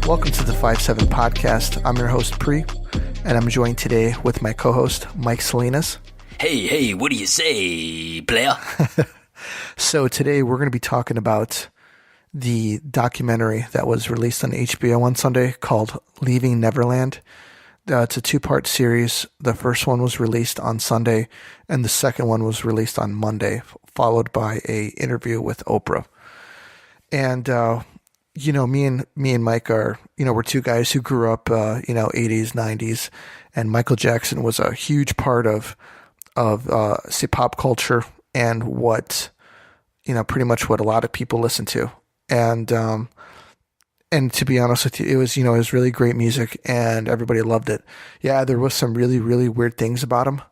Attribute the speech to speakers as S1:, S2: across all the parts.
S1: Welcome to the 5-7 podcast. I'm your host, Pri, and I'm joined today with my co-host, Mike Salinas.
S2: Hey, what do you say, player?
S1: So today we're going to be talking about the documentary that was released on HBO on Sunday called Leaving Neverland. It's a two-part series. The first one was released on Sunday, and the second one was released on Monday, followed by a interview with Oprah. And me and Mike are, we're two guys who grew up, 80s, 90s, and Michael Jackson was a huge part of pop culture and what, pretty much what a lot of people listen to. And to be honest with you, it was really great music and everybody loved it. Yeah, there was some really, really weird things about him,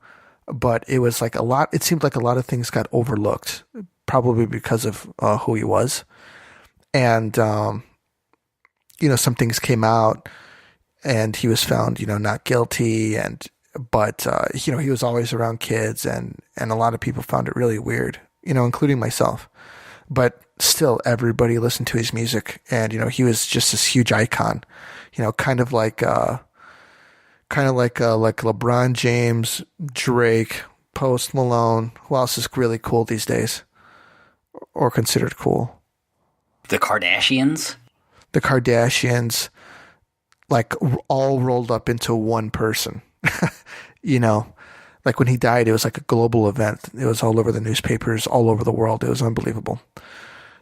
S1: but it was like it seemed like a lot of things got overlooked, probably because of who he was. And, some things came out and he was found, not guilty but he was always around kids and a lot of people found it really weird, including myself. But still, everybody listened to his music, and he was just this huge icon, kind of like LeBron James, Drake, Post Malone. Who else is really cool these days, or considered cool?
S2: The Kardashians. The
S1: Kardashians, like all rolled up into one person. Like when he died, it was like a global event. It was all over the newspapers, all over the world. It was unbelievable.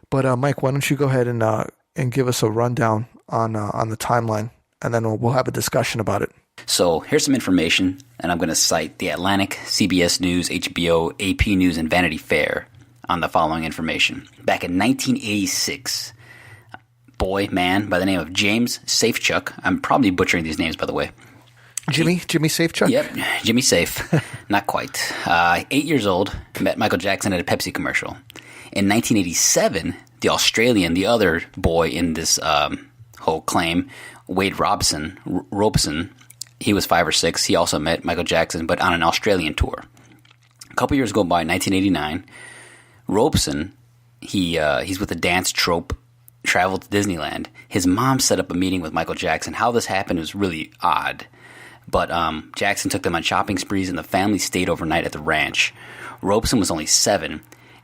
S1: But Mike, why don't you go ahead and give us a rundown on the timeline, and then we'll have a discussion about it.
S2: So here's some information, and I'm going to cite The Atlantic, CBS News, HBO, AP News, and Vanity Fair on the following information. Back in 1986, man by the name of James Safechuck. I'm probably butchering these names, by the way.
S1: Jimmy Safechuck?
S2: Yep, Jimmy Safe. Not quite. 8 years old, met Michael Jackson at a Pepsi commercial. In 1987, the other boy in this whole claim, Wade Robson, he was 5 or 6. He also met Michael Jackson, but on an Australian tour. A couple years go by, in 1989, Robeson, he's with the dance troupe, traveled to Disneyland. His mom set up a meeting with Michael Jackson. How this happened was really odd. But Jackson took them on shopping sprees, and the family stayed overnight at the ranch. Robeson was only 7,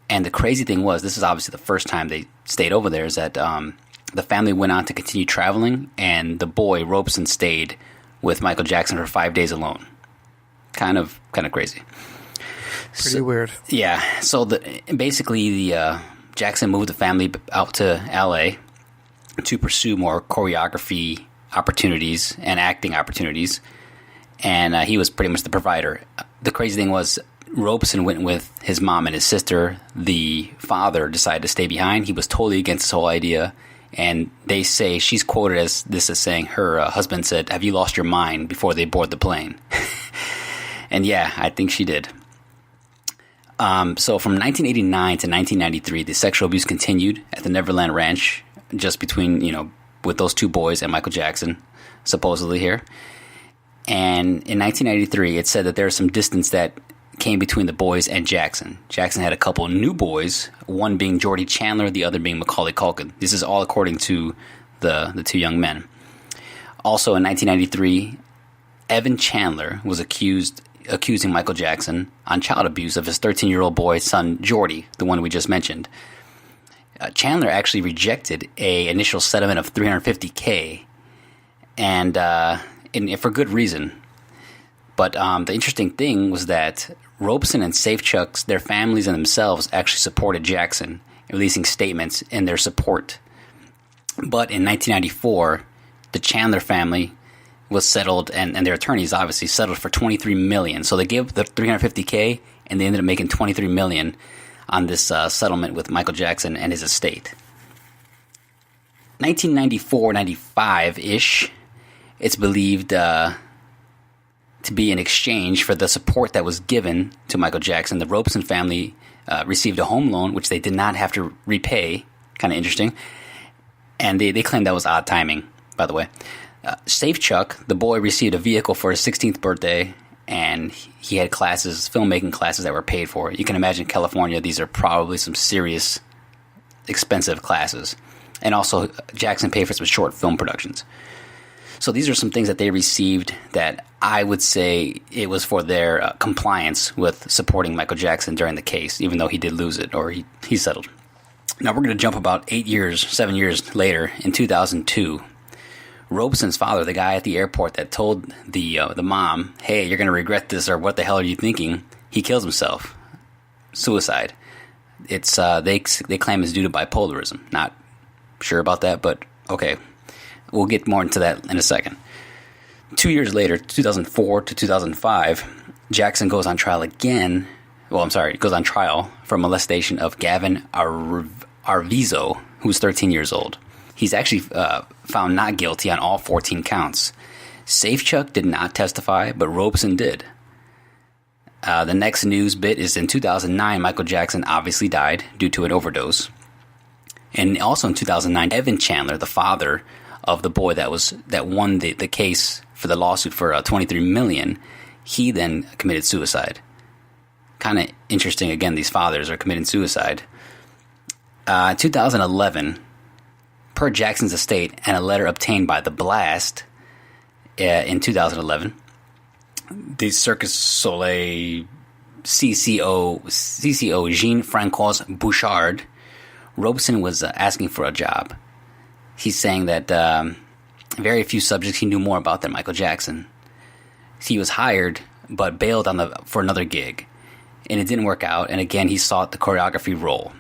S2: and the crazy thing was, this is obviously the first time they stayed over there, is that the family went on to continue traveling, and the boy, Robeson, stayed with Michael Jackson for 5 days alone. Kind of crazy.
S1: Pretty weird.
S2: Yeah, so basically Jackson moved the family out to L.A. to pursue more choreography opportunities and acting opportunities. And he was pretty much the provider. The crazy thing was, Robeson went with his mom and his sister. The father decided to stay behind. He was totally against this whole idea. And they say, she's quoted as saying, her husband said, "Have you lost your mind?" before they board the plane. And yeah, I think she did. So from 1989 to 1993, the sexual abuse continued at the Neverland Ranch, just between, with those two boys and Michael Jackson, supposedly here. And in 1993, it said that there was some distance that came between the boys and Jackson. Jackson had a couple of new boys, one being Jordy Chandler, the other being Macaulay Culkin. This is all according to the two young men. Also in 1993, Evan Chandler was accusing Michael Jackson on child abuse of his 13-year-old boy son, Jordy, the one we just mentioned. Chandler actually rejected a initial settlement of $350K, and for good reason. But the interesting thing was that Robeson and Safechuck's, their families and themselves, actually supported Jackson, releasing statements in their support. But in 1994, the Chandler family was settled, and their attorneys obviously settled for $23 million. So they gave the $350K, and they ended up making $23 million on this settlement with Michael Jackson and his estate. 1994-95-ish, it's believed to be in exchange for the support that was given to Michael Jackson. The Robeson family received a home loan, which they did not have to repay. Kind of interesting. And they claimed that was odd timing, by the way. Safechuck, the boy, received a vehicle for his 16th birthday, and he had classes, filmmaking classes that were paid for. You can imagine California, these are probably some serious, expensive classes. And also, Jackson paid for some short film productions. So these are some things that they received that I would say it was for their compliance with supporting Michael Jackson during the case, even though he did lose it, or he settled. Now we're going to jump about 7 years later, in 2002. Robeson's father, the guy at the airport that told the mom, "Hey, you're going to regret this," or "What the hell are you thinking?" He kills himself. Suicide. It's they claim it's due to bipolarism. Not sure about that, but okay. We'll get more into that in a second. 2 years later, 2004 to 2005, Jackson goes on trial again. Goes on trial for molestation of Gavin Arvizo, who's 13 years old. He's actually found not guilty on all 14 counts. Safechuck did not testify, but Robeson did. The next news bit is in 2009, Michael Jackson obviously died due to an overdose. And also in 2009, Evan Chandler, the father of the boy that won the case for the lawsuit for $23 million, he then committed suicide. Kind of interesting, again, these fathers are committing suicide. 2011, per Jackson's estate and a letter obtained by The Blast in 2011, the Cirque du Soleil CCO Jean-Francois Bouchard, Robeson was asking for a job. He's saying that very few subjects he knew more about than Michael Jackson. He was hired, but bailed for another gig, and it didn't work out, and again he sought the choreography role.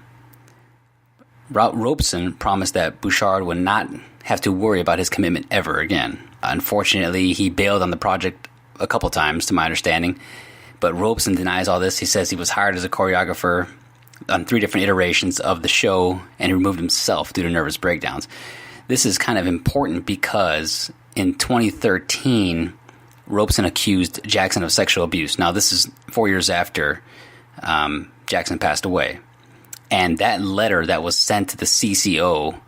S2: Robeson promised that Bouchard would not have to worry about his commitment ever again. Unfortunately, he bailed on the project a couple times, to my understanding, but Robeson denies all this. He says he was hired as a choreographer on 3 different iterations of the show, and he removed himself due to nervous breakdowns. This is kind of important because in 2013, Robeson accused Jackson of sexual abuse. Now, this is 4 years after Jackson passed away. And that letter that was sent to the CCO,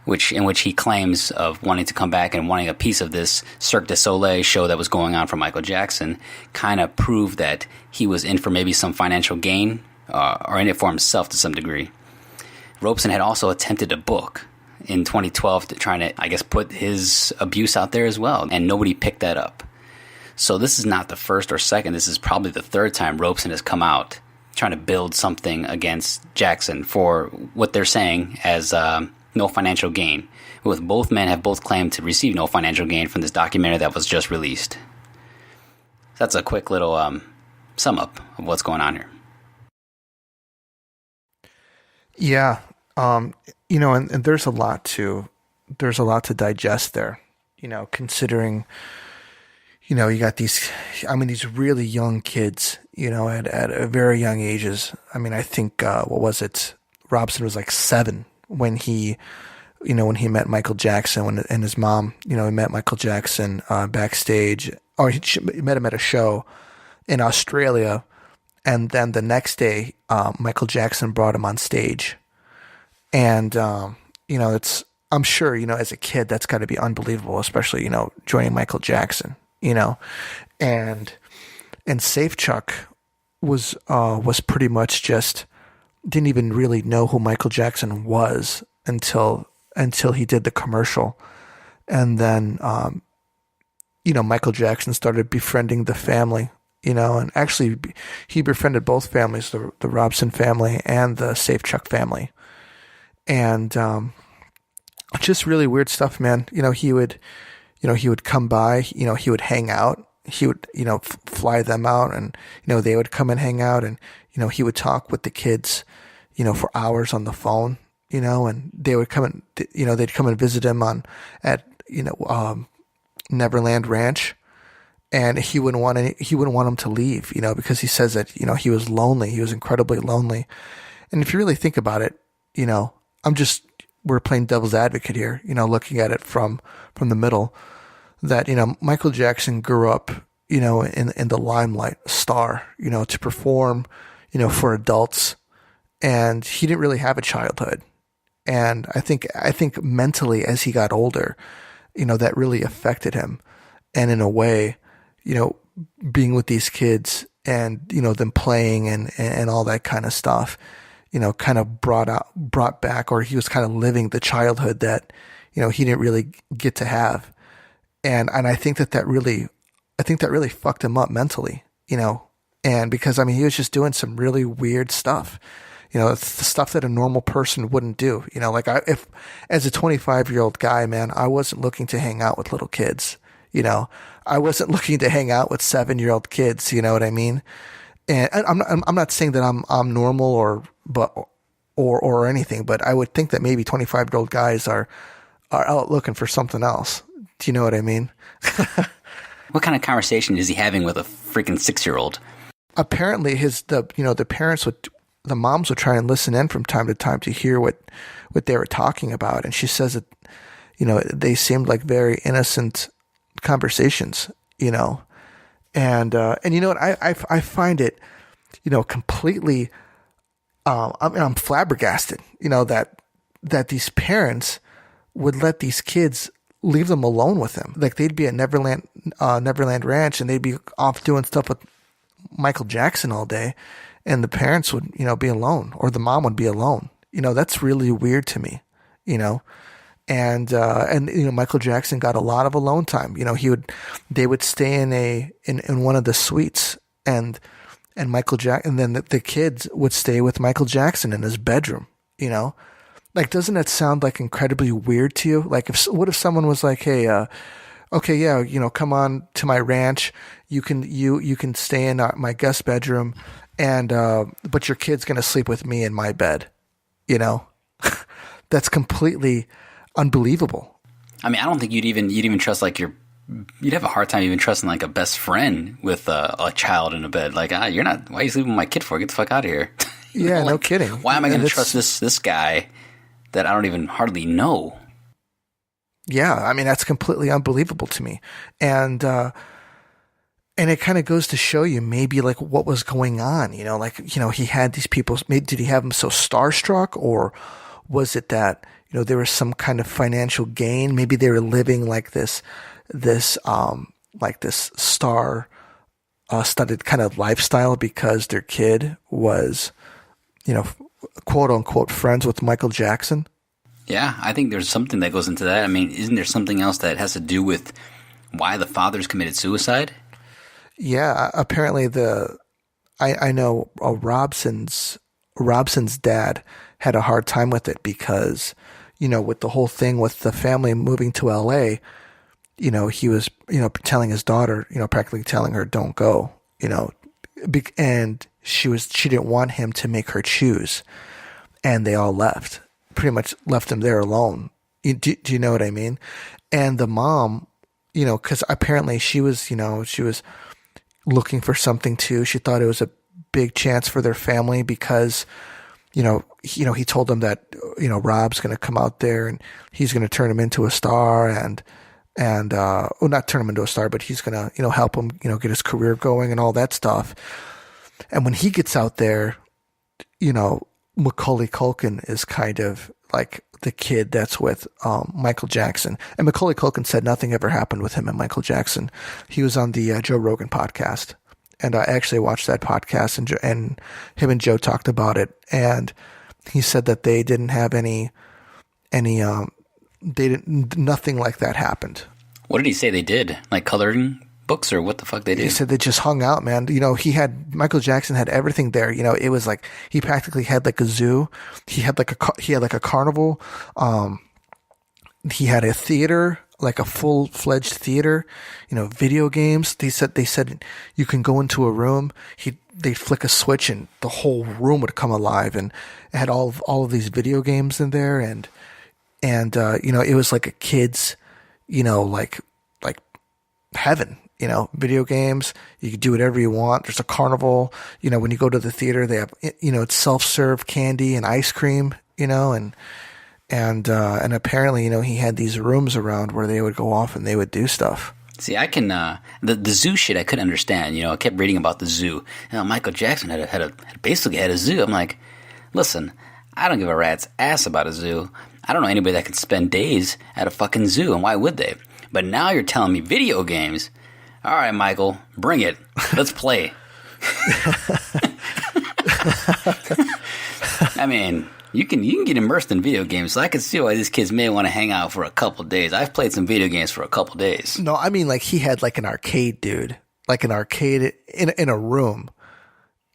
S2: in which he claims of wanting to come back and wanting a piece of this Cirque du Soleil show that was going on for Michael Jackson, kind of proved that he was in for maybe some financial gain, or in it for himself to some degree. Robeson had also attempted a book in 2012 to try to, I guess, put his abuse out there as well, and nobody picked that up. So this is not the first or second, this is probably the third time Robeson has come out trying to build something against Jackson for what they're saying as no financial gain, with both men have both claimed to receive no financial gain from this documentary that was just released. That's a quick little sum up of what's going on here.
S1: Yeah, and there's a lot to digest there. Considering, you got these really young kids, at a very young ages. I think Robson was like 7 when he met Michael Jackson and his mom. He met Michael Jackson backstage, or he met him at a show in Australia. And then the next day, Michael Jackson brought him on stage. And, I'm sure, as a kid, that's got to be unbelievable, especially, joining Michael Jackson, and Safechuck was pretty much just didn't even really know who Michael Jackson was until he did the commercial. And then, Michael Jackson started befriending the family, and actually he befriended both families, the Robson family and the Safechuck family. And just really weird stuff, man. He would come by, he would hang out, he would, fly them out, and, they would come and hang out, and, he would talk with the kids, for hours on the phone, and they would come and, they'd come and visit him at Neverland Ranch. And he wouldn't want him to leave, because he says that, he was lonely. He was incredibly lonely. And if you really think about it, we're playing devil's advocate here, looking at it from the middle, that, Michael Jackson grew up, in the limelight, star, to perform, for adults, and he didn't really have a childhood. And I think mentally, as he got older, that really affected him. And in a way, being with these kids and, them playing and all that kind of stuff, kind of brought back, or he was kind of living the childhood that, he didn't really get to have. And I think that really fucked him up mentally, and because, he was just doing some really weird stuff, it's the stuff that a normal person wouldn't do, like if as a 25-year-old guy, man, I wasn't looking to hang out with little kids, I wasn't looking to hang out with 7-year-old kids, you know what I mean? And I'm not saying that I'm normal or anything, but I would think that maybe 25-year-old guys are out looking for something else. Do you know what I mean?
S2: What kind of conversation is he having with a freaking 6-year-old?
S1: Apparently the moms would try and listen in from time to time to hear what they were talking about. And she says that, they seemed like very innocent conversations, and you know what, I find it, completely, I'm flabbergasted, that these parents would let these kids leave them alone with him. Like they'd be at Neverland Ranch and they'd be off doing stuff with Michael Jackson all day, and the parents would, be alone, or the mom would be alone. That's really weird to me, And Michael Jackson got a lot of alone time. They would stay in one of the suites, and Michael and then the kids would stay with Michael Jackson in his bedroom. Like, doesn't that sound like incredibly weird to you? Like, what if someone was like, hey, okay, yeah, come on to my ranch. You can stay in my guest bedroom, and but your kid's gonna sleep with me in my bed. That's completely unbelievable.
S2: I don't think you'd even trust you'd have a hard time even trusting like a best friend with a child in a bed. Like, you're not. Why are you sleeping with my kid for? Get the fuck out of here.
S1: Yeah, no kidding.
S2: Why am I going to trust this guy that I don't even hardly know?
S1: Yeah, that's completely unbelievable to me, and it kind of goes to show you maybe like what was going on. He had these people. Maybe did he have them so starstruck, or was it that there was some kind of financial gain? Maybe they were living like this star studded kind of lifestyle because their kid was, quote unquote friends with Michael Jackson.
S2: Yeah, I think there's something that goes into that. Isn't there something else that has to do with why the fathers committed suicide?
S1: Yeah, apparently I know Robson's dad had a hard time with it because, with the whole thing with the family moving to LA, he was, telling his daughter, practically telling her, don't go, and she didn't want him to make her choose. And they all pretty much left him there alone. Do you know what I mean? And the mom, cause apparently she was looking for something too. She thought it was a big chance for their family because, he told them that, Rob's going to come out there and he's going to turn him into a star and not turn him into a star, but he's going to, help him, get his career going and all that stuff. And when he gets out there, Macaulay Culkin is kind of like the kid that's with Michael Jackson. And Macaulay Culkin said nothing ever happened with him and Michael Jackson. He was on the Joe Rogan podcast. And I actually watched that podcast, and him and Joe talked about it. And he said that they didn't have nothing like that happened.
S2: What did he say they did? Like coloring books, or what the fuck they did?
S1: He said they just hung out, man. Michael Jackson had everything there. It was like he practically had like a zoo. He had like a carnival. He had a theater, like a full-fledged theater. Video games. They said you can go into a room. They'd flick a switch and the whole room would come alive, and it had all of these video games in there, and it was like a kid's, like heaven. Video games, you can do whatever you want. There's a carnival, when you go to the theater, they have, it's self-serve candy and ice cream, and apparently, he had these rooms around where they would go off and they would do stuff.
S2: See, I can, the zoo shit I couldn't understand. I kept reading about the zoo. Michael Jackson basically had a zoo. I'm like, listen, I don't give a rat's ass about a zoo. I don't know anybody that could spend days at a fucking zoo, and why would they? But now you're telling me video games. All right, Michael, bring it. Let's play. I mean, you can get immersed in video games, so I can see why these kids may want to hang out for a couple days. I've played some video games for a couple days.
S1: No, I mean like he had like an arcade, dude. Like an arcade in a room.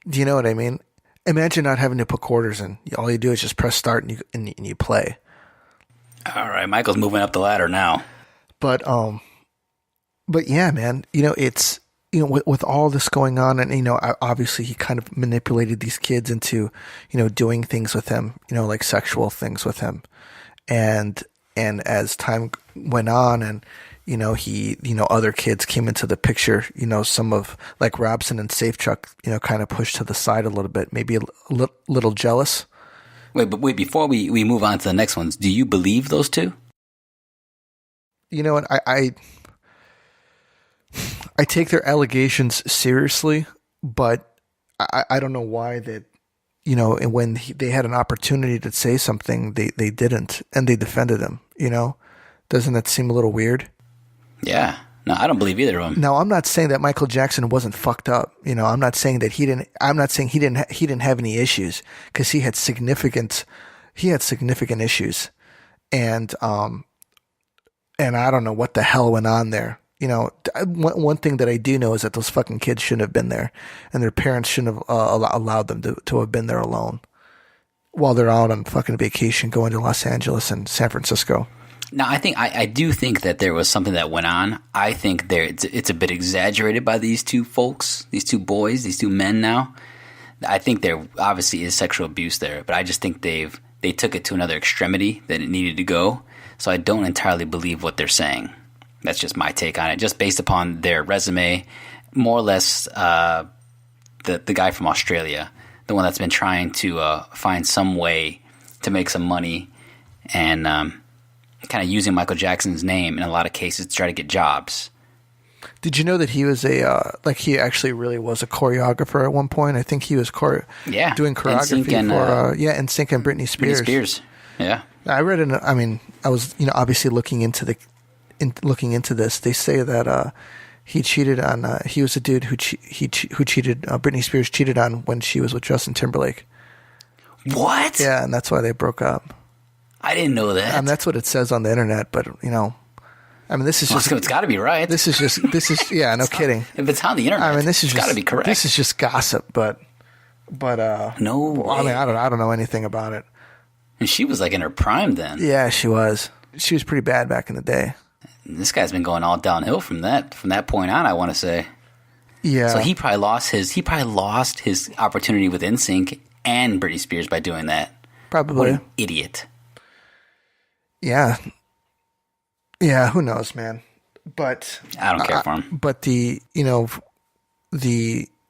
S1: Do you know what I mean? Imagine not having to put quarters in. All you do is just press start and you play.
S2: All right, Michael's moving up the ladder now.
S1: But yeah, man, it's, with all this going on, and, obviously he kind of manipulated these kids into, doing things with him, like sexual things with him. And as time went on and, he, other kids came into the picture, some of like Robson and Safechuck, kind of pushed to the side a little bit, maybe a little jealous.
S2: Wait, before we move on to the next ones, do you believe those two?
S1: You know what? I take their allegations seriously, but I don't know why that, and when they had an opportunity to say something, they didn't, and they defended him, Doesn't that seem a little weird?
S2: Yeah. No, I don't believe either of them.
S1: Now, I'm not saying that Michael Jackson wasn't fucked up. I'm not saying that he didn't have any issues, because he had significant issues. And I don't know what the hell went on there. One thing that I do know is that those fucking kids shouldn't have been there, and their parents shouldn't have allowed them to have been there alone while they're out on fucking vacation going to Los Angeles and San Francisco.
S2: Now, I do think that there was something that went on. I think it's a bit exaggerated by these two folks, these two boys, these two men now. I think there obviously is sexual abuse there, but I just think they took it to another extremity that it needed to go. So I don't entirely believe what they're saying. That's just my take on it, just based upon their resume, more or less. The guy from Australia, the one that's been trying to find some way to make some money, and kind of using Michael Jackson's name in a lot of cases to try to get jobs.
S1: Did you know that he was he actually really was a choreographer at one point? I think he was doing choreography for NSYNC and Britney Spears.
S2: Britney Spears, yeah.
S1: I read it. I mean, I was obviously looking into this. They say that he cheated on. He was a dude who cheated. Britney Spears cheated on when she was with Justin Timberlake.
S2: What?
S1: Yeah, and that's why they broke up.
S2: I didn't know that.
S1: That's what it says on the internet, but I mean, this is just.
S2: It's got to be right.
S1: This is yeah, no kidding.
S2: If it's on the internet,
S1: I mean, this is
S2: got to be correct.
S1: This is just gossip, but
S2: no way.
S1: I mean, I don't know anything about it.
S2: And she was like in her prime then.
S1: Yeah, she was. She was pretty bad back in the day.
S2: And this guy's been going all downhill from that point on, I want to say.
S1: Yeah.
S2: So he probably lost his opportunity with NSYNC and Britney Spears by doing that.
S1: Probably.
S2: What an idiot.
S1: Yeah. Yeah, who knows, man. But
S2: I don't care for him.
S1: But the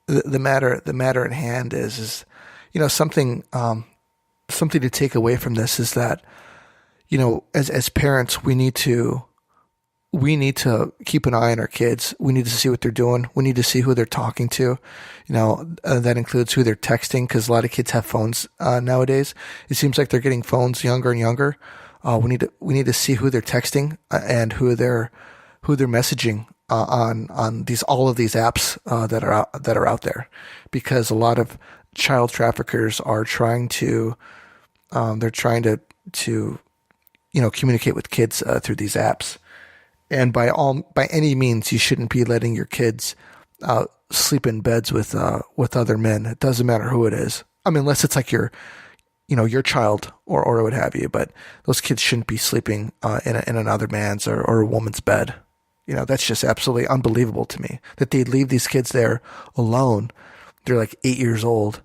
S1: matter at hand is something to take away from this is that as parents we need to keep an eye on our kids. We need to see what they're doing. We need to see who they're talking to. That includes who they're texting, because a lot of kids have phones nowadays. It seems like they're getting phones younger and younger. We need to see who they're texting and who they're messaging on all of these apps that are out there, because a lot of child traffickers are trying to communicate with kids through these apps. And by any means, you shouldn't be letting your kids sleep in beds with other men. It doesn't matter who it is. I mean, unless it's like your child or what have you. But those kids shouldn't be sleeping in another man's or a woman's bed. That's just absolutely unbelievable to me that they'd leave these kids there alone. They're like 8 years old,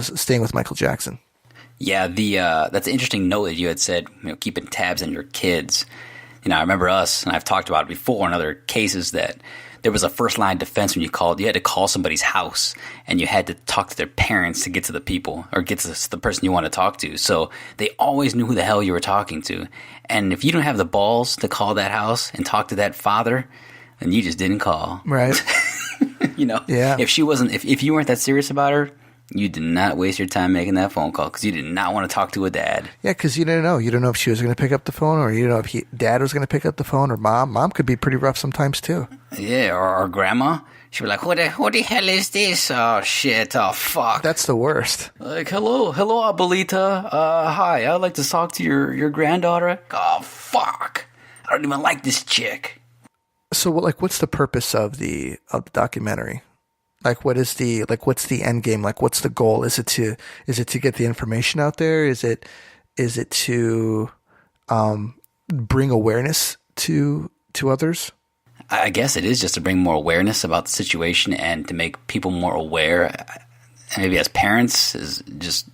S1: staying with Michael Jackson.
S2: Yeah, that's an interesting note that you had said, keeping tabs on your kids. I remember us, and I've talked about it before in other cases, that there was a first line defense when you had to call somebody's house, and you had to talk to their parents to get to the people or get to the person you want to talk to. So they always knew who the hell you were talking to. And if you don't have the balls to call that house and talk to that father, then you just didn't call.
S1: Right.
S2: Yeah. If she wasn't, if you weren't that serious about her, You did not waste your time making that phone call because you did not want to talk to a dad.
S1: Yeah, because you didn't know. You didn't know if she was going to pick up the phone, or you didn't know if dad was going to pick up the phone, or mom. Mom could be pretty rough sometimes too.
S2: Yeah, or grandma. She'd be like, who the hell is this? Oh, shit. Oh, fuck.
S1: That's the worst.
S2: Like, hello, Abuelita. Hi, I'd like to talk to your granddaughter. Oh, fuck. I don't even like this chick.
S1: So, what's the purpose of the documentary? Like, what's the end game? Like, what's the goal? Is it to get the information out there? Is it to bring awareness to others?
S2: I guess it is just to bring more awareness about the situation and to make people more aware. And maybe as parents, is just,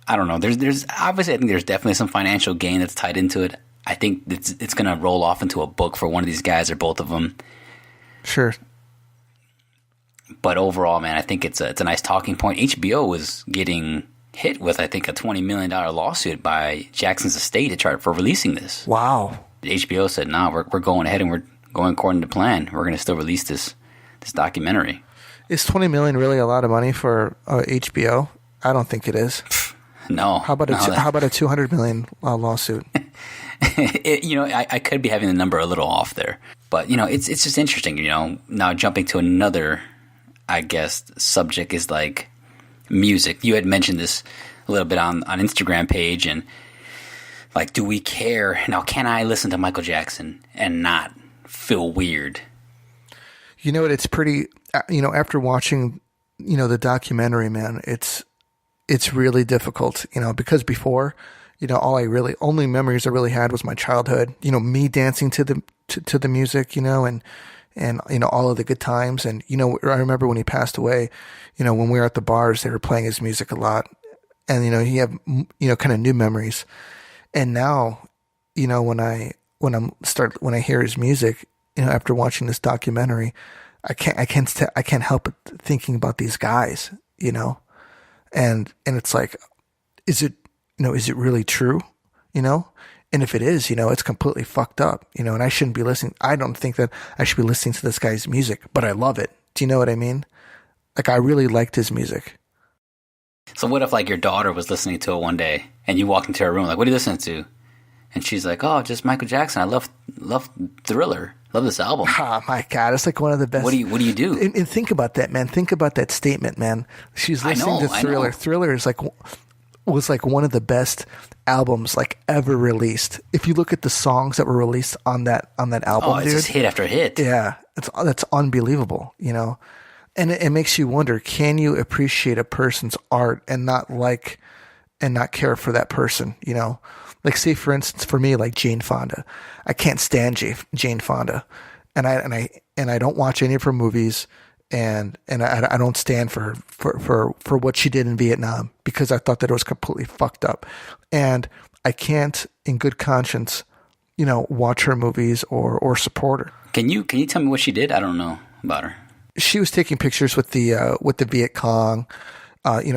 S2: I don't know. There's obviously, I think there's definitely some financial gain that's tied into it. I think it's going to roll off into a book for one of these guys or both of them.
S1: Sure.
S2: But overall, man, I think it's a nice talking point. HBO was getting hit with, I think, a $20 million lawsuit by Jackson's estate to try for releasing this.
S1: Wow.
S2: The HBO said, "Nah, we're going ahead and we're going according to plan. We're going to still release this documentary."
S1: Is $20 million really a lot of money for HBO? I don't think it is.
S2: No.
S1: How about a $200 million lawsuit?
S2: I could be having the number a little off there, but it's just interesting. Now jumping to another, I guess, subject is like music. You had mentioned this a little bit on Instagram page, and like, do we care? Now, can I listen to Michael Jackson and not feel weird?
S1: You know what? It's pretty. After watching, the documentary, man, it's really difficult. Because before, only memories I really had was my childhood. Me dancing to the music, and all of the good times. And I remember when he passed away, when we were at the bars, they were playing his music a lot, and you have kind of new memories. And now, when I hear his music, after watching this documentary, I can't help but thinking about these guys, and it's like, is it really true, And if it is, it's completely fucked up, and I shouldn't be listening. I don't think that I should be listening to this guy's music, but I love it. Do you know what I mean? Like, I really liked his music.
S2: So what if, like, your daughter was listening to it one day and you walked into her room, like, what are you listening to? And she's like, oh, just Michael Jackson. I love Thriller. Love this album.
S1: Oh my God. It's like one of the best.
S2: What do you do?
S1: And think about that, man. Think about that statement, man. She's listening to Thriller. Thriller is was one of the best albums like ever released. If you look at the songs that were released on that album,
S2: it's just hit after hit.
S1: Yeah. That's unbelievable, And it makes you wonder, can you appreciate a person's art and not care for that person, Like, say, for instance, for me, like Jane Fonda. I can't stand Jane Fonda. And I don't watch any of her movies, and I don't stand for what she did in Vietnam, because I thought that it was completely fucked up. And I can't, in good conscience, watch her movies or support her.
S2: Can you tell me what she did? I don't know about her.
S1: She was taking pictures with the Viet Cong,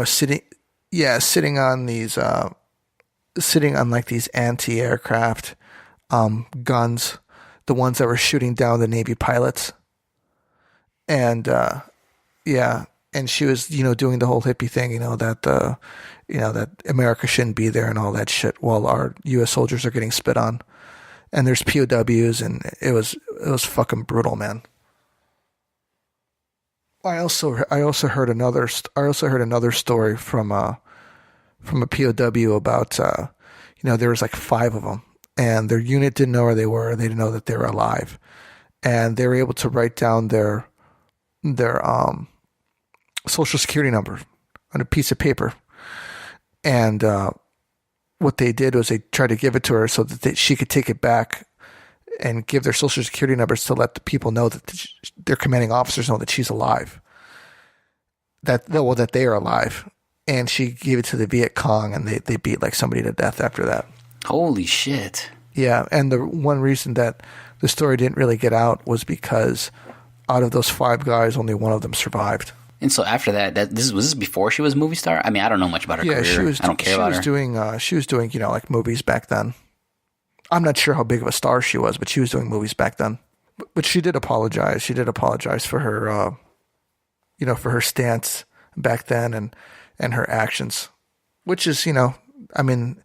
S1: sitting on these like these anti-aircraft guns, the ones that were shooting down the Navy pilots, and and she was doing the whole hippie thing, that America shouldn't be there and all that shit, while our U.S. soldiers are getting spit on, and there's POWs, and it was fucking brutal, man. I also heard another story from a POW about there was like 5 of them, and their unit didn't know where they were. They didn't know that they were alive, and they were able to write down their social security number on a piece of paper. And what they did was they tried to give it to her so that she could take it back and give their social security numbers to let the people know that their commanding officers know that she's alive, that they are alive. And she gave it to the Viet Cong, and they beat like somebody to death after that.
S2: Holy shit.
S1: Yeah, and the one reason that the story didn't really get out was because out of those 5 guys, only one of them survived.
S2: And so after that, was this before she was a movie star? I mean, I don't know much about her career. I don't care about her. She was doing, like movies back then. I'm not sure how big of a star she was, but she was doing movies back then. But she did apologize. She did apologize for her, for her stance
S1: back then, and her actions, which is, I mean,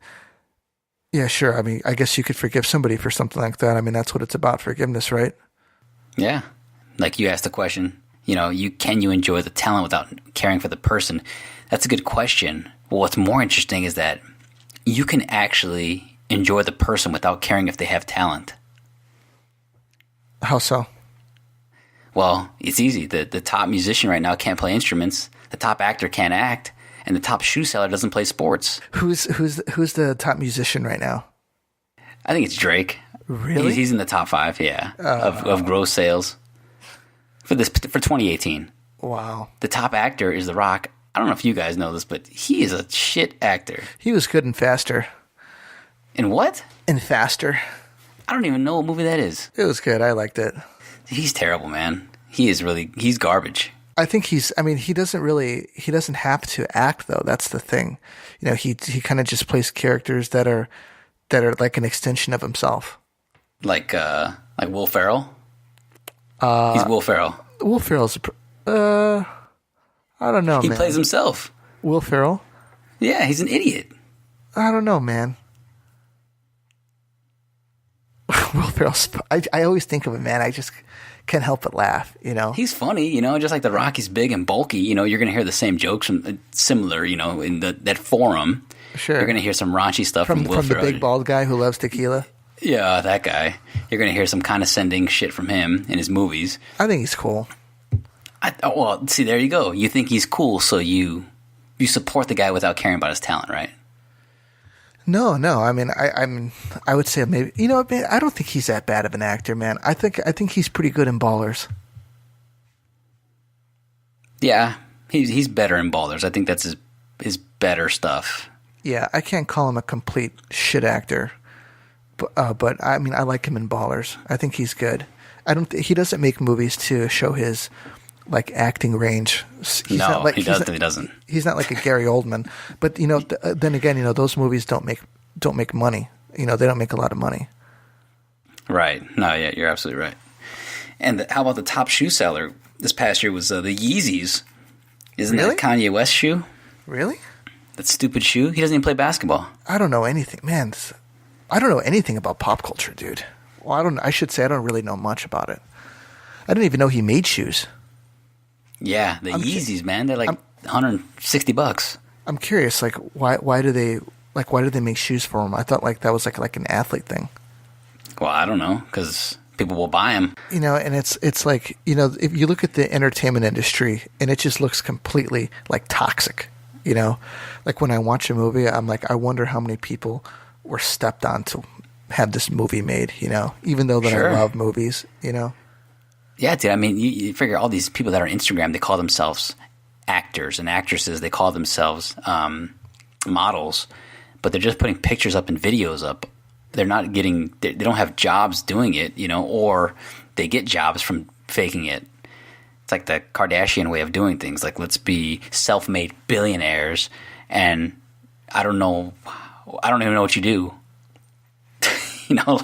S1: yeah, sure. I mean, I guess you could forgive somebody for something like that. I mean, that's what it's about, forgiveness, right?
S2: Yeah. Like you asked the question, can you enjoy the talent without caring for the person? That's a good question. Well, what's more interesting is that you can actually enjoy the person without caring if they have talent.
S1: How so?
S2: Well, it's easy. The top musician right now can't play instruments. The top actor can't act. And the top shoe seller doesn't play sports.
S1: Who's the top musician right now?
S2: I think it's Drake.
S1: Really?
S2: He's in the top 5, yeah, of gross sales for 2018.
S1: Wow.
S2: The top actor is The Rock. I don't know if you guys know this, but he is a shit actor.
S1: He was good in Faster.
S2: In what?
S1: In Faster.
S2: I don't even know what movie that is.
S1: It was good. I liked it.
S2: He's terrible, man. He's garbage.
S1: I think he doesn't have to act though. That's the thing. He kind of just plays characters that are like an extension of himself.
S2: Like Will Ferrell? He's Will Ferrell.
S1: Will Ferrell's I don't know,
S2: He
S1: man.
S2: plays himself.
S1: Will Ferrell?
S2: Yeah, he's an idiot.
S1: I don't know, man. Will Ferrell's... I always think of him, man. I just can't help but laugh,
S2: He's funny, just like The Rock, he's big and bulky, you're going to hear the same jokes from similar, in that forum.
S1: Sure.
S2: You're going to hear some raunchy stuff from Will Ferrell.
S1: From the big bald guy who loves tequila?
S2: Yeah, that guy. You're going to hear some condescending shit from him in his movies.
S1: I think he's cool.
S2: Well, see, there you go. You think he's cool, so you support the guy without caring about his talent, right?
S1: No. I mean, I would say maybe. Man, I don't think he's that bad of an actor, man. I think he's pretty good in Ballers.
S2: Yeah, he's better in Ballers. I think that's his better stuff.
S1: Yeah, I can't call him a complete shit actor, but I mean, I like him in Ballers. I think he's good. He doesn't make movies to show his like acting range.
S2: He doesn't.
S1: He's not like a Gary Oldman. But then again, those movies don't make money. They don't make a lot of money.
S2: Right. No, yeah, you're absolutely right. And how about the top shoe seller this past year was the Yeezys? Isn't
S1: Really?
S2: that Kanye West shoe?
S1: Really?
S2: That stupid shoe? He doesn't even play basketball.
S1: I don't know anything, man. I don't know anything about pop culture, dude. Well, I should say I don't really know much about it. I didn't even know he made shoes.
S2: Yeah, the Yeezys, man. They're like $160.
S1: I'm curious, like why do they make shoes for him? I thought like that was like an athlete thing.
S2: Well, I don't know, because people will buy them.
S1: And it's like, if you look at the entertainment industry and it just looks completely like toxic, like when I watch a movie, I'm like, I wonder how many people were stepped on to have this movie made, even though that
S2: Sure.
S1: I love movies,
S2: Yeah, dude. I mean, you figure all these people that are on Instagram, they call themselves actors and actresses. They call themselves models, but they're just putting pictures up and videos up. They're not getting. They don't have jobs doing it, or they get jobs from faking it. It's like the Kardashian way of doing things. Like, let's be self-made billionaires, and I don't even know what you do.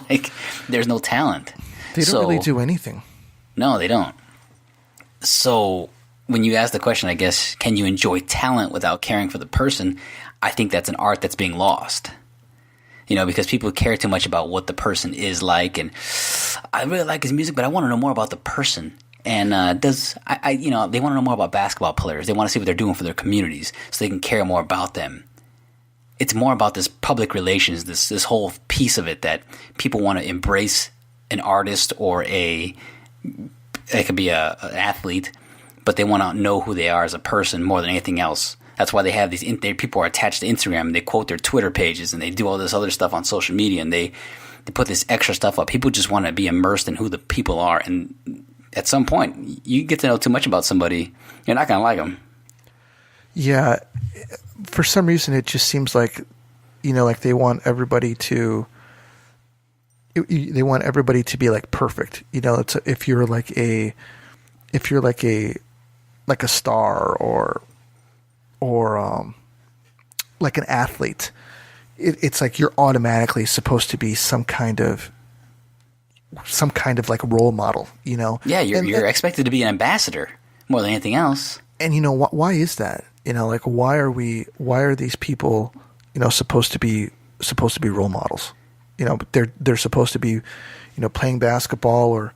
S2: Like there's no talent.
S1: They don't really do anything.
S2: No, they don't. So when you ask the question, I guess, can you enjoy talent without caring for the person? I think that's an art that's being lost. Because people care too much about what the person is like, and I really like his music, but I want to know more about the person. And they want to know more about basketball players. They want to see what they're doing for their communities, so they can care more about them. It's more about this public relations, this whole piece of it that people want to embrace an artist or it could be an athlete, but they want to know who they are as a person more than anything else. That's why they have these. People are attached to Instagram, and they quote their Twitter pages, and they do all this other stuff on social media, and they put this extra stuff up. People just want to be immersed in who the people are, and at some point, you get to know too much about somebody, you're not going to like them.
S1: Yeah, for some reason, it just seems like, like they want everybody to. They want everybody to be like perfect. If you're like a star or like an athlete, it's like you're automatically supposed to be some kind of like role model.
S2: Yeah, you're expected to be an ambassador more than anything else.
S1: and why is that? Like why are these people, supposed to be role models? They're supposed to be, playing basketball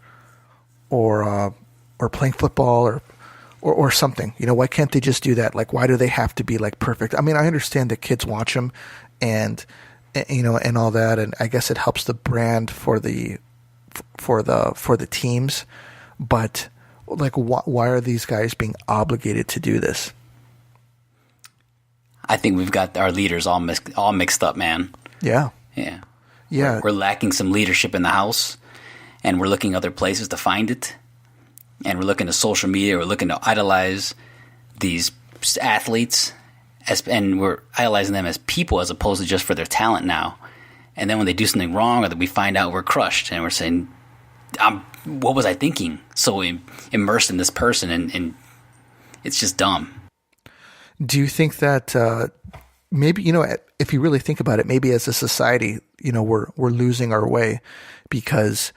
S1: or playing football or something. Why can't they just do that? Like, why do they have to be like perfect? I mean, I understand that kids watch them and and all that, and I guess it helps the brand for the teams, but like, why are these guys being obligated to do this?
S2: I think we've got our leaders all mixed up, man.
S1: Yeah.
S2: We're lacking some leadership in the house, and we're looking other places to find it. And we're looking to social media. We're looking to idolize these athletes, and we're idolizing them as people as opposed to just for their talent now. And then when they do something wrong, or that we find out, we're crushed, and we're saying, "What was I thinking?" So immersed in this person, and it's just dumb.
S1: Do you think that maybe, if you really think about it, maybe as a society, we're losing our way because,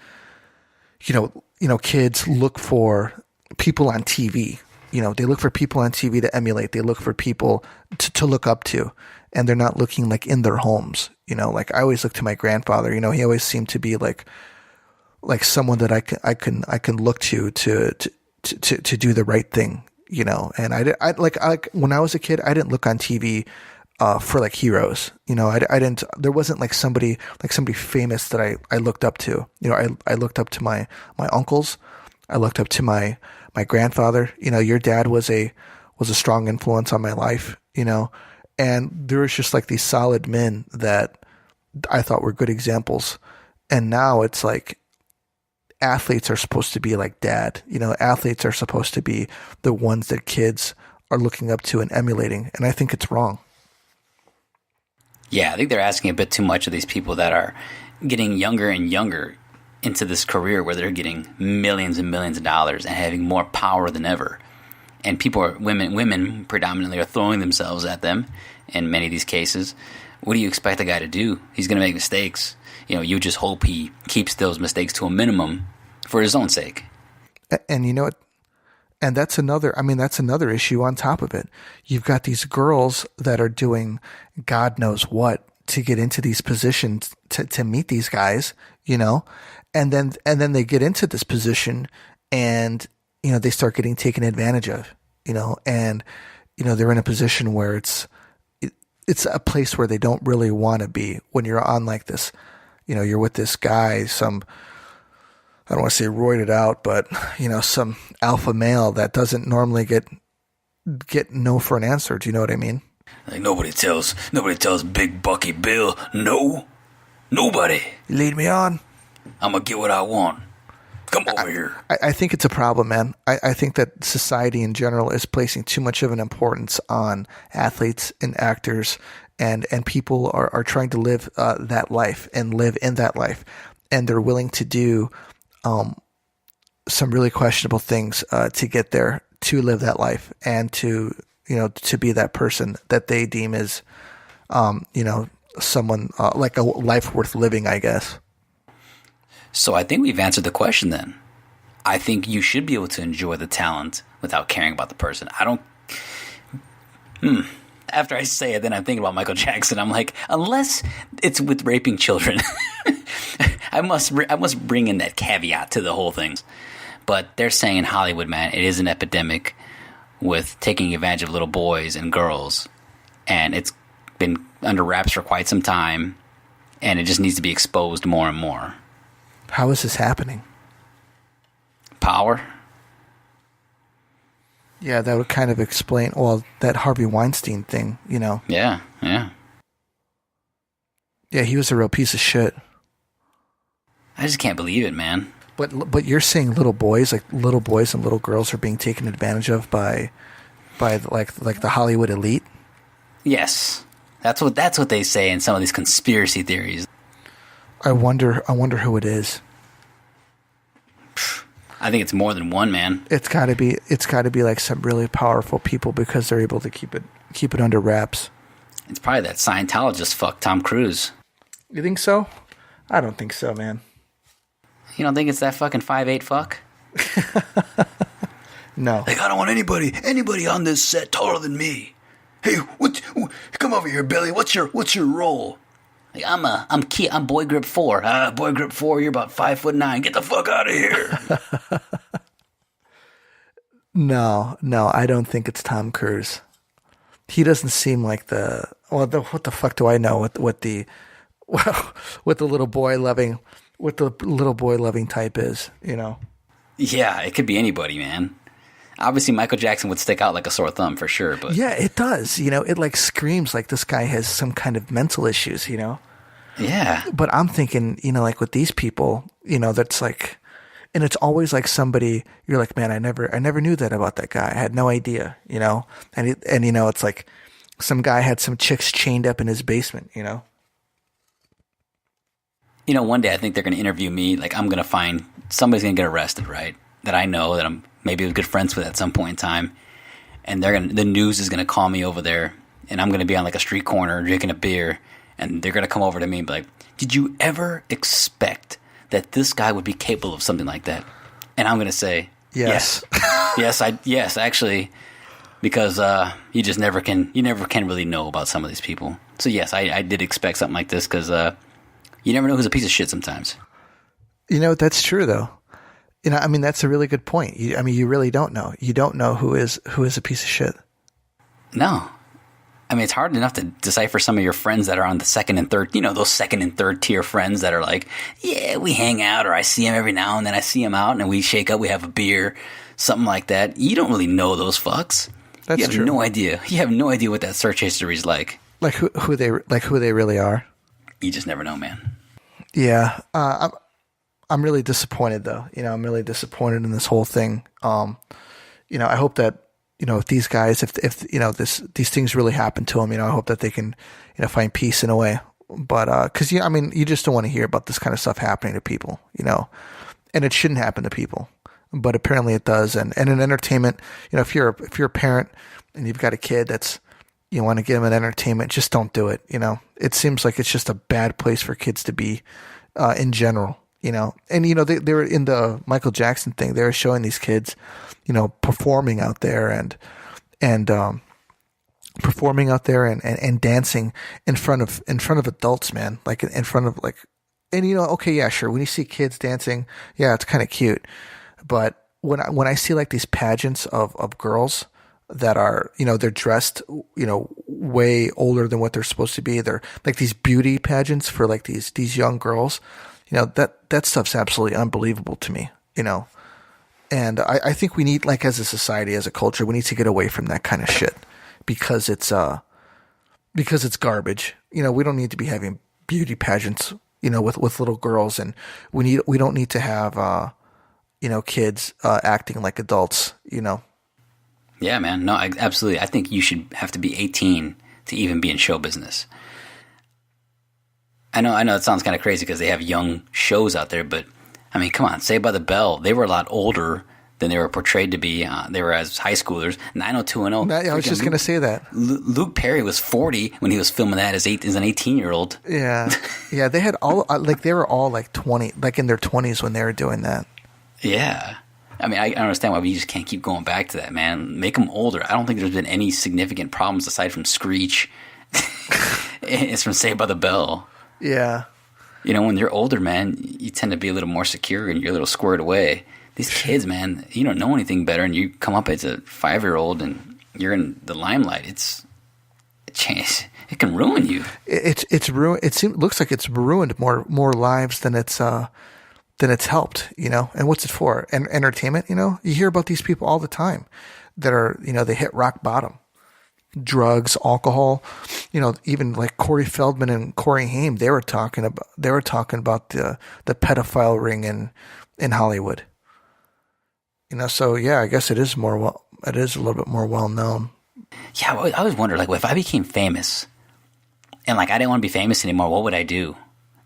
S1: kids look for people on TV. They look for people on TV to emulate. They look for people to look up to, and they're not looking like in their homes. Like I always look to my grandfather. He always seemed to be like someone that I can look to do the right thing. And I when I was a kid, I didn't look on TV for like heroes. I didn't. There wasn't like somebody famous that I looked up to. I looked up to my uncles. I looked up to my grandfather. Your dad was a strong influence on my life. And there was just like these solid men that I thought were good examples. And now it's like athletes are supposed to be like dad. Athletes are supposed to be the ones that kids are looking up to and emulating. And I think it's wrong.
S2: Yeah, I think they're asking a bit too much of these people that are getting younger and younger into this career where they're getting millions and millions of dollars and having more power than ever. And women predominantly are throwing themselves at them in many of these cases. What do you expect a guy to do? He's going to make mistakes. You just hope he keeps those mistakes to a minimum for his own sake.
S1: And and that's another issue on top of it. You've got these girls that are doing God knows what to get into these positions to meet these guys, and then they get into this position and, they start getting taken advantage of, and, they're in a position where it's a place where they don't really want to be when you're on like this, you're with this guy, I don't want to say roided out, but, some alpha male that doesn't normally get no for an answer. Do you know what I mean?
S2: Like nobody tells Big Bucky Bill no. Nobody.
S1: Lead me on.
S2: I'm going to get what I want. Come over here.
S1: I think it's a problem, man. I think that society in general is placing too much of an importance on athletes and actors, and people are trying to live that life and live in that life. And they're willing to do some really questionable things to get there, to live that life, and to be that person that they deem as someone like a life worth living, I guess.
S2: So I think we've answered the question then. I think you should be able to enjoy the talent without caring about the person. I don't... After I say it, then I'm thinking about Michael Jackson. I'm like, unless it's with raping children. I must bring in that caveat to the whole thing. But they're saying in Hollywood, man, it is an epidemic with taking advantage of little boys and girls. And it's been under wraps for quite some time. And it just needs to be exposed more and more.
S1: How is this happening?
S2: Power.
S1: Yeah, that would kind of explain, that Harvey Weinstein thing,
S2: Yeah.
S1: Yeah, he was a real piece of shit.
S2: I just can't believe it, man.
S1: But you're saying little boys and little girls are being taken advantage of by like the Hollywood elite?
S2: Yes. That's what they say in some of these conspiracy theories.
S1: I wonder who it is.
S2: I think it's more than one, man.
S1: It's got to be like some really powerful people because they're able to keep it under wraps.
S2: It's probably that Scientologist fuck Tom Cruise.
S1: You think so? I don't think so, man.
S2: You don't think it's that fucking 5'8" fuck?
S1: No.
S2: Like, I don't want anybody on this set taller than me. Hey, come over here, Billy. What's your role? Like, I'm boy grip 4. Boy grip 4, you're about 5'9". Get the fuck out of here.
S1: No, I don't think it's Tom Cruise. He doesn't seem like what the fuck do I know what the little boy loving type is, you know?
S2: Yeah, it could be anybody, man. Obviously, Michael Jackson would stick out like a sore thumb for sure, but
S1: yeah, it does. You know, it like screams like this guy has some kind of mental issues, you know?
S2: Yeah.
S1: But I'm thinking, you know, like with these people, you know, that's like, and it's always like somebody you're like, man, I never knew that about that guy. I had no idea, you know? And you know, it's like some guy had some chicks chained up in his basement, you know?
S2: You know, one day I think they're going to interview me. Like, I'm going to find somebody's going to get arrested, right? That I know that I'm maybe good friends with at some point in time. And the news is going to call me over there. And I'm going to be on like a street corner drinking a beer. And they're going to come over to me and be like, did you ever expect that this guy would be capable of something like that? And I'm going to say,
S1: yes.
S2: Yes, actually, because you never can really know about some of these people. So yes, I did expect something like this because you never know who's a piece of shit sometimes.
S1: You know, that's true though. You know, I mean, that's a really good point. You really don't know. You don't know who is a piece of shit.
S2: No. I mean, it's hard enough to decipher some of your friends that are on the second and third, you know, those second and third tier friends that are like, yeah, we hang out, or I see him every now and then. I see him out and we shake up, we have a beer, something like that. You don't really know those fucks.
S1: That's
S2: you have
S1: true.
S2: No idea. You have no idea what that search history is like.
S1: Like who they really are.
S2: You just never know, man.
S1: Yeah. I'm really disappointed though. You know, I'm really disappointed in this whole thing. You know, I hope that, you know, if these guys, if you know, these things really happen to them, you know, I hope that they can, you know, find peace in a way. But, cause I mean, you just don't want to hear about this kind of stuff happening to people, you know, and it shouldn't happen to people, but apparently it does. And in entertainment, you know, if you're a parent and you've got a kid that's, you want to give them an entertainment, just don't do it. You know, it seems like it's just a bad place for kids to be, in general, you know, and, you know, they were in the Michael Jackson thing. They were showing these kids, you know, performing out there and dancing in front of adults, man, like in front of like, and, you know, okay, yeah, sure. When you see kids dancing, yeah, it's kind of cute. But when I see like these pageants of girls that are, you know, they're dressed, you know, way older than what they're supposed to be. They're like these beauty pageants for like these young girls, you know, that stuff's absolutely unbelievable to me, you know. And I think we need, like, as a society, as a culture, we need to get away from that kind of shit because it's garbage. You know, we don't need to be having beauty pageants, you know, with little girls, and we don't need to have, you know, kids acting like adults, you know.
S2: Yeah, man. No, absolutely. I think you should have to be 18 to even be in show business. I know it sounds kind of crazy because they have young shows out there, but I mean, come on, Saved by the Bell. They were a lot older than they were portrayed to be. They were as high schoolers. 90210.
S1: I was just going to say that.
S2: Luke Perry was 40 when he was filming that as an 18-year-old.
S1: Yeah. Yeah, they had all, like, they were all like 20, like in their 20s when they were doing that.
S2: Yeah. I mean, I understand why we just can't keep going back to that, man. Make them older. I don't think there's been any significant problems aside from Screech. It's from Saved by the Bell.
S1: Yeah.
S2: You know, when you're older, man, you tend to be a little more secure and you're a little squared away. These kids, man, you don't know anything better, and you come up as a 5-year-old and you're in the limelight. It can ruin you.
S1: It's ruined. Looks like it's ruined more lives than it's helped, you know. And what's it for? Entertainment, you know. You hear about these people all the time that are, you know, they hit rock bottom. Drugs, alcohol, you know, even like Corey Feldman and Corey Haim, they were talking about the pedophile ring in Hollywood. You know, so yeah, I guess it is a little bit more well known.
S2: Yeah, I always wondered, like, if I became famous and like I didn't want to be famous anymore, what would I do?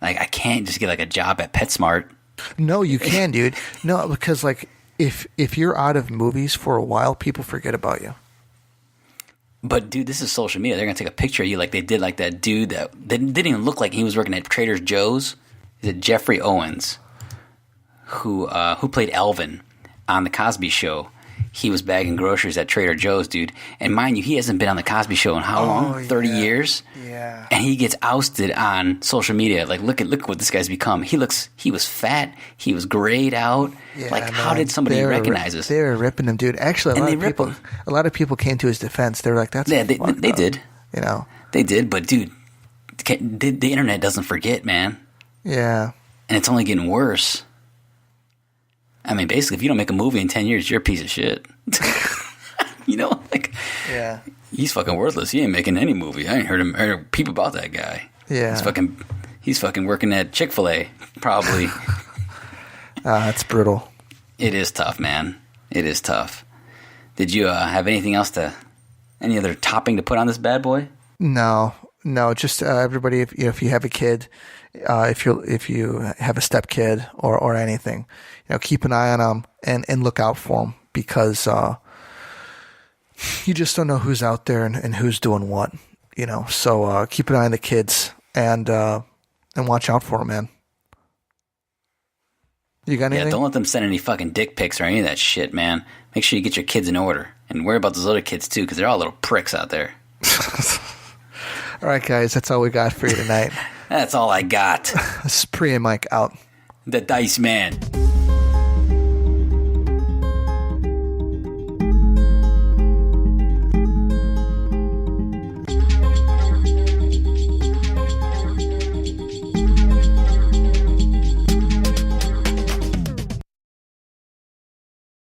S2: Like, I can't just get like a job at PetSmart.
S1: No, you can, dude. No, because like if you're out of movies for a while, people forget about you.
S2: But dude, this is social media. They're gonna take a picture of you like they did like that dude that didn't even look like he was working at Trader Joe's. Is it Jeffrey Owens, who played Elvin on the Cosby Show? he was bagging groceries at Trader Joe's, dude. And mind you, he hasn't been on the Cosby Show in how long? 30 years?
S1: Yeah.
S2: And he gets ousted on social media. Like, look what this guy's become. He was fat. He was grayed out.
S1: Yeah,
S2: like, how did somebody recognize this?
S1: They were ripping him, dude. Actually, a lot of people came to his defense. They were like, "That's
S2: they did.
S1: You know,
S2: they did. But dude, the internet doesn't forget, man.
S1: Yeah,
S2: and it's only getting worse. I mean, basically, if you don't make a movie in 10 years, you're a piece of shit. Like,
S1: yeah,
S2: he's fucking worthless. He ain't making any movie. I ain't heard a peep about that guy.
S1: Yeah,
S2: he's fucking working at Chick-fil-A, probably.
S1: It's brutal.
S2: It is tough, man. It is tough. Did you have anything else any other topping to put on this bad boy?
S1: No. Just everybody, if you have a kid, if you have a stepkid or anything, keep an eye on them and look out for them, because you just don't know who's out there and who's doing what. So keep an eye on the kids and watch out for them, man. You got anything?
S2: Yeah, don't let them send any fucking dick pics or any of that shit, man. Make sure you get your kids in order and worry about those other kids too, because they're all little pricks out there.
S1: All right, guys, that's all we got for you tonight.
S2: That's all I got.
S1: This is Pri and Mike out.
S2: The Dice Man.